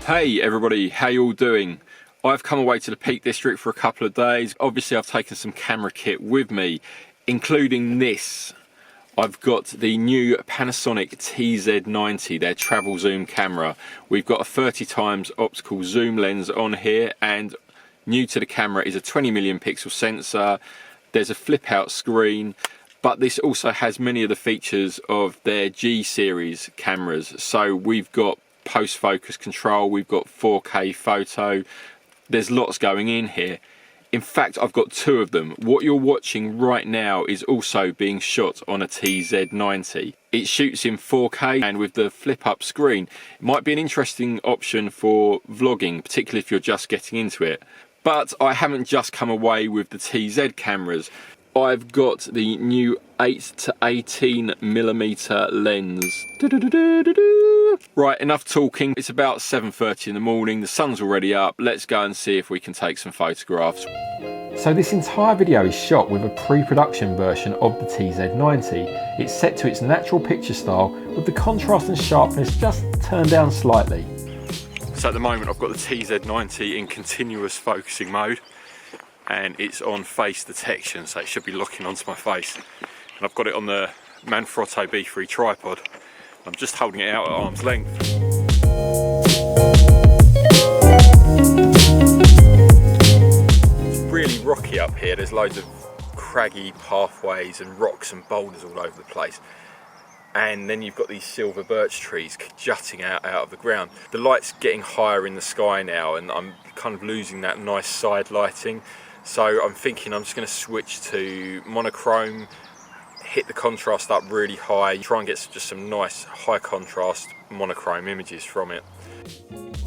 Hey everybody, how you all doing? I've come away to the Peak District for a couple of days. Obviously I've taken some camera kit with me, including this. I've got the new Panasonic TZ90, their travel zoom camera. We've got a 30x optical zoom lens on here, and new to the camera is a 20 million pixel sensor. There's a flip out screen, but this also has many of the features of their G series cameras. So we've got post focus control, we've got 4K photo, there's lots going in here. In fact, I've got two of them. What you're watching right now is also being shot on a TZ90. It shoots in 4K, and with the flip up screen, it might be an interesting option for vlogging, particularly if you're just getting into it. But I haven't just come away with the TZ cameras. I've got the new 8 to 18 millimeter lens. Right, enough talking. It's about 7:30 in the morning. The sun's already up. Let's go and see if we can take some photographs. So this entire video is shot with a pre-production version of the TZ90. It's set to its natural picture style with the contrast and sharpness just turned down slightly. So at the moment I've got the TZ90 in continuous focusing mode, and it's on face detection, so it should be locking onto my face. And I've got it on the Manfrotto B3 tripod. I'm just holding it out at arm's length. It's really rocky up here. There's loads of craggy pathways and rocks and boulders all over the place. And then you've got these silver birch trees jutting out of the ground. The light's getting higher in the sky now, and I'm kind of losing that nice side lighting. So I'm thinking I'm just going to switch to monochrome, hit the contrast up really high, try and get just some nice high contrast monochrome images from it.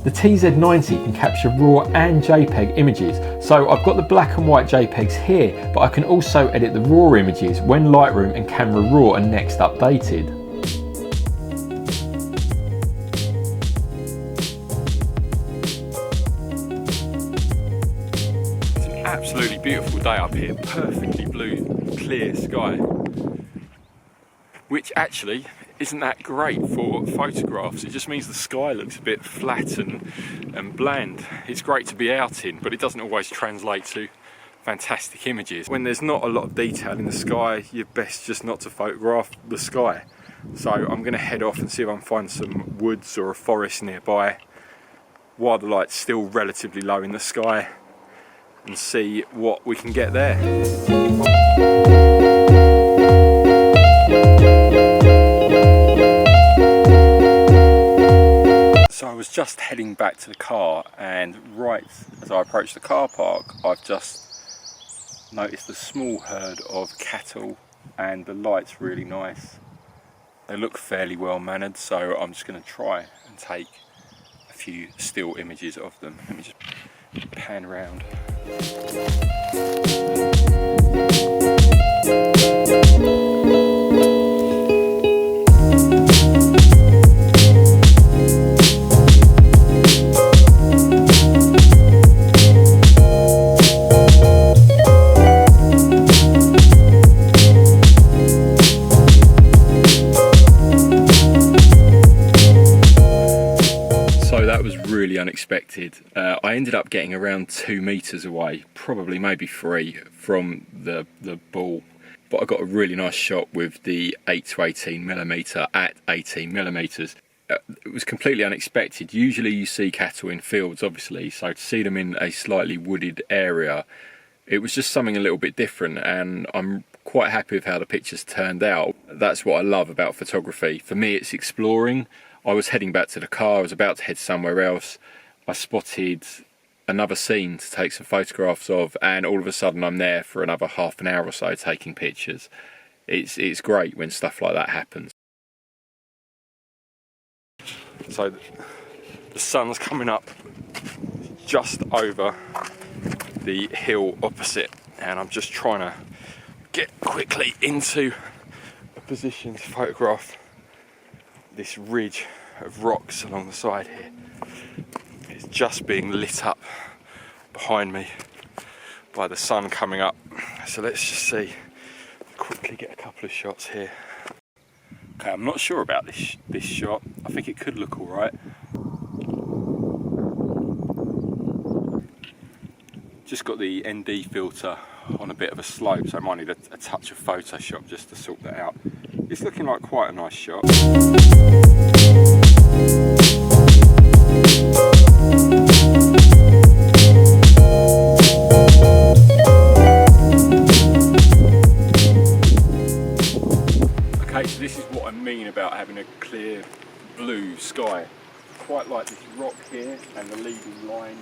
The TZ90 can capture RAW and JPEG images, so I've got the black and white JPEGs here, but I can also edit the RAW images when Lightroom and Camera Raw are next updated. It's an absolutely beautiful day up here, perfectly blue, clear sky. Which actually isn't that great for photographs. It just means the sky looks a bit flat and bland. It's great to be out in, but it doesn't always translate to fantastic images. When there's not a lot of detail in the sky, you're best just not to photograph the sky. So I'm going to head off and see if I can find some woods or a forest nearby while the light's still relatively low in the sky, and see what we can get there. So I was just heading back to the car, and right as I approached the car park, I've just noticed a small herd of cattle, and the light's really nice. They look fairly well mannered, so I'm just going to try and take a few still images of them. Let me just pan around. Really unexpected. I ended up getting around 2 meters away, probably maybe 3 from the bull, but I got a really nice shot with the 8 to 18 millimeter at 18 millimeters. It was completely unexpected. Usually you see cattle in fields, obviously, so to see them in a slightly wooded area, it was just something a little bit different, and I'm quite happy with how the pictures turned out. That's what I love about photography. For me, it's exploring. I was heading back to the car, I was about to head somewhere else. I spotted another scene to take some photographs of, and all of a sudden I'm there for another half an hour or so taking pictures. It's great when stuff like that happens. So the sun's coming up just over the hill opposite, and I'm just trying to get quickly into a position to photograph this ridge of rocks along the side here. It's just being lit up behind me by the sun coming up. So let's just see, quickly get a couple of shots here. Okay, I'm not sure about this shot. I think it could look all right. Just got the ND filter on a bit of a slope, so I might need a touch of Photoshop just to sort that out. It's looking like quite a nice shot. Okay, so this is what I mean about having a clear blue sky. Quite like this rock here and the leading line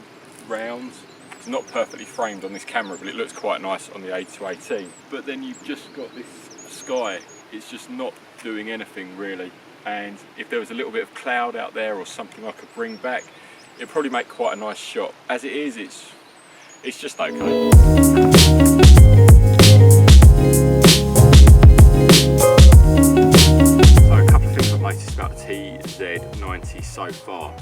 round. It's not perfectly framed on this camera, but it looks quite nice on the A218. But then you've just got this sky. It's just not doing anything really. And if there was a little bit of cloud out there or something I could bring back, it'd probably make quite a nice shot. As it is, it's just okay. So a couple of things I've noticed about the TZ90 so far.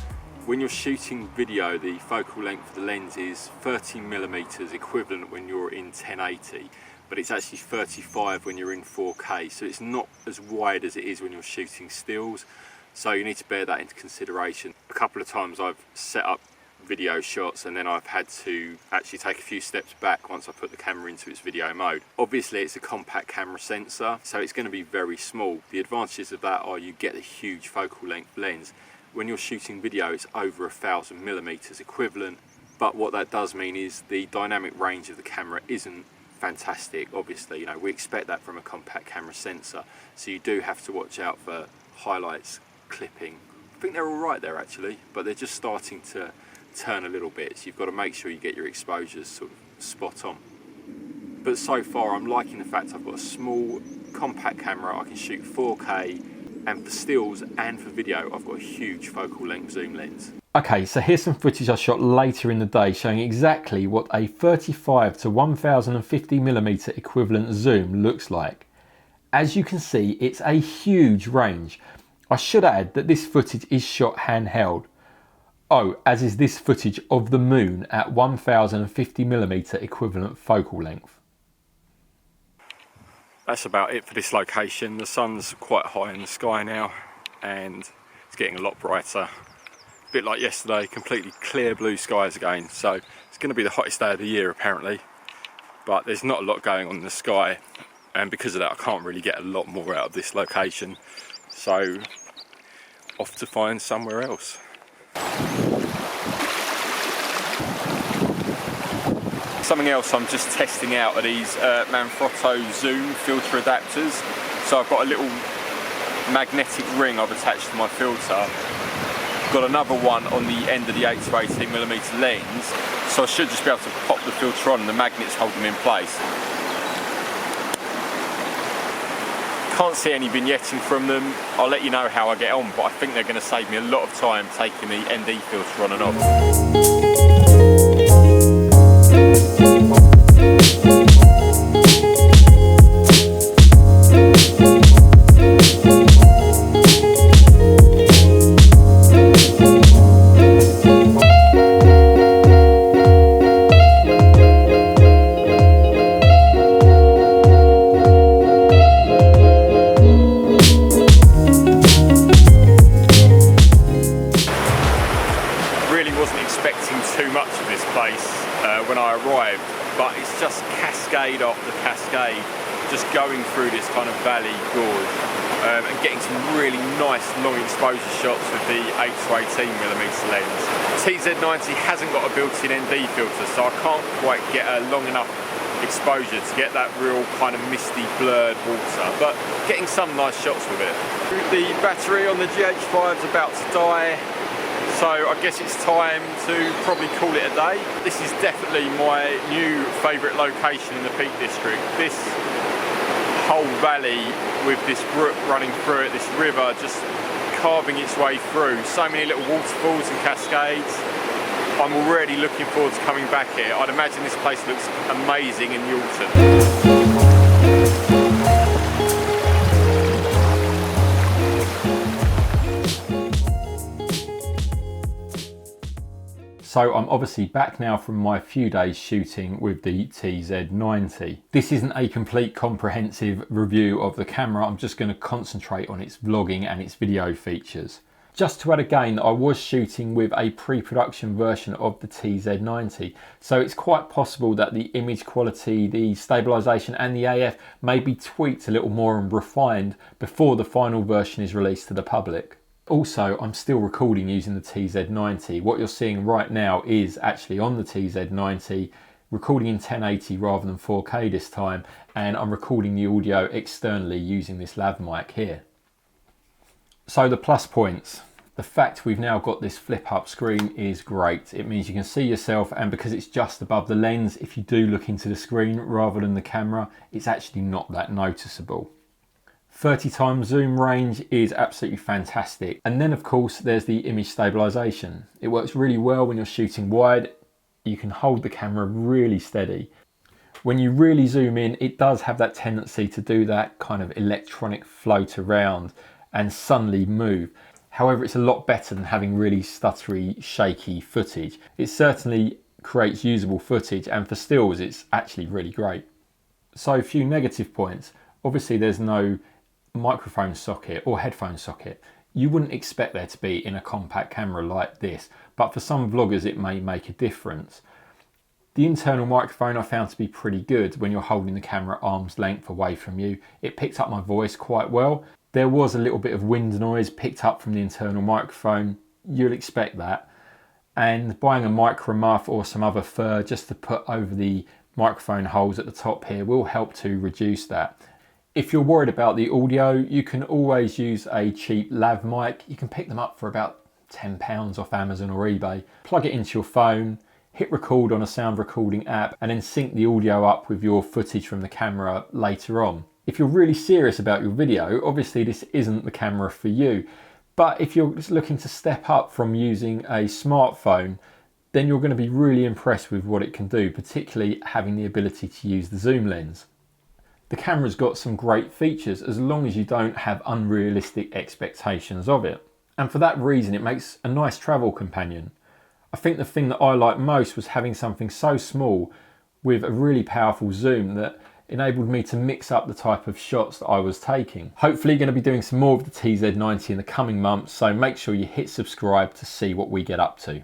When you're shooting video, the focal length of the lens is 30mm equivalent when you're in 1080, but it's actually 35 when you're in 4K, so it's not as wide as it is when you're shooting stills, so you need to bear that into consideration. A couple of times I've set up video shots and then I've had to actually take a few steps back once I put the camera into its video mode. Obviously it's a compact camera sensor, so it's going to be very small. The advantages of that are you get a huge focal length lens. When you're shooting video, it's over 1000mm equivalent, but what that does mean is the dynamic range of the camera isn't fantastic. Obviously, you know, we expect that from a compact camera sensor, so you do have to watch out for highlights, clipping. I think they're all right there actually, but they're just starting to turn a little bit, so you've got to make sure you get your exposures sort of spot on. But so far I'm liking the fact I've got a small compact camera. I can shoot 4K, and for stills and for video I've got a huge focal length zoom lens. Okay, so here's some footage I shot later in the day showing exactly what a 35 to 1050mm equivalent zoom looks like. As you can see, it's a huge range. I should add that this footage is shot handheld. Oh, as is this footage of the moon at 1050mm equivalent focal length. That's about it for this location. The sun's quite high in the sky now and it's getting a lot brighter. A bit like yesterday, completely clear blue skies again. So it's going to be the hottest day of the year apparently, but there's not a lot going on in the sky, and because of that I can't really get a lot more out of this location. So off to find somewhere else. Something else I'm just testing out are these Manfrotto zoom filter adapters. So I've got a little magnetic ring I've attached to my filter. Got another one on the end of the 8 to 18mm lens, so I should just be able to pop the filter on and the magnets hold them in place. Can't see any vignetting from them. I'll let you know how I get on, but I think they're going to save me a lot of time taking the ND filter on and off. When I arrived, but it's just cascade after cascade, just going through this kind of valley gorge and getting some really nice long exposure shots with the 8 to 18mm lens. TZ90 hasn't got a built-in ND filter, so I can't quite get a long enough exposure to get that real kind of misty blurred water, but getting some nice shots with it. The battery on the GH5 is about to die, so I guess it's time to probably call it a day. This is definitely my new favourite location in the Peak District. This whole valley with this brook running through it, this river just carving its way through. So many little waterfalls and cascades. I'm already looking forward to coming back here. I'd imagine this place looks amazing in the autumn. So I'm obviously back now from my few days shooting with the TZ90. This isn't a complete comprehensive review of the camera. I'm just going to concentrate on its vlogging and its video features. Just to add again, I was shooting with a pre-production version of the TZ90, so it's quite possible that the image quality, the stabilization and the AF may be tweaked a little more and refined before the final version is released to the public. Also, I'm still recording using the TZ90. What you're seeing right now is actually on the TZ90, recording in 1080 rather than 4K this time, and I'm recording the audio externally using this lav mic here. So the plus points. The fact we've now got this flip up screen is great. It means you can see yourself, and because it's just above the lens, if you do look into the screen rather than the camera, it's actually not that noticeable. 30 times zoom range is absolutely fantastic. And then of course there's the image stabilization. It works really well when you're shooting wide. You can hold the camera really steady. When you really zoom in, it does have that tendency to do that kind of electronic float around and suddenly move. However, it's a lot better than having really stuttery, shaky footage. It certainly creates usable footage, and for stills, it's actually really great. So a few negative points. Obviously, there's no microphone socket or headphone socket. You wouldn't expect there to be in a compact camera like this, but for some vloggers, it may make a difference. The internal microphone I found to be pretty good when you're holding the camera arm's length away from you. It picked up my voice quite well. There was a little bit of wind noise picked up from the internal microphone. You'll expect that. And buying a micro muff or some other fur just to put over the microphone holes at the top here will help to reduce that. If you're worried about the audio, you can always use a cheap lav mic. You can pick them up for about £10 off Amazon or eBay. Plug it into your phone, hit record on a sound recording app, and then sync the audio up with your footage from the camera later on. If you're really serious about your video, obviously this isn't the camera for you. But if you're just looking to step up from using a smartphone, then you're going to be really impressed with what it can do, particularly having the ability to use the zoom lens. The camera's got some great features as long as you don't have unrealistic expectations of it. And for that reason, it makes a nice travel companion. I think the thing that I liked most was having something so small with a really powerful zoom that enabled me to mix up the type of shots that I was taking. Hopefully going to be doing some more of the TZ90 in the coming months, so make sure you hit subscribe to see what we get up to.